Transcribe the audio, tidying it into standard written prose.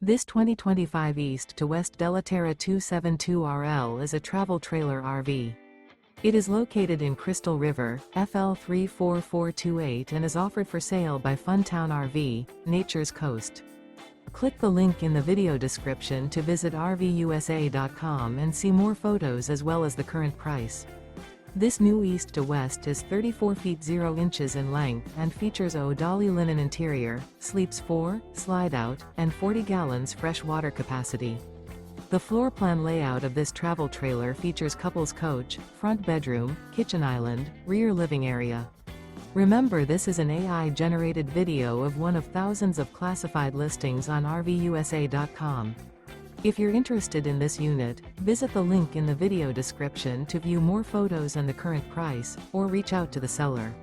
This 2025 East to West Della Terra 272RL is a travel trailer RV. It is located in Crystal River, FL 34428 and is offered for sale by Funtown RV, Nature's Coast. Click the link in the video description to visit RVUSA.com and see more photos as well as the current price. This new East to West is 34 feet 0 inches in length and features ODALI linen interior, sleeps 4, slide-out, and 40 gallons fresh water capacity. The floor plan layout of this travel trailer features couples coach, front bedroom, kitchen island, rear living area. Remember, this is an AI-generated video of one of thousands of classified listings on RVUSA.com. If you're interested in this unit, visit the link in the video description to view more photos and the current price, or reach out to the seller.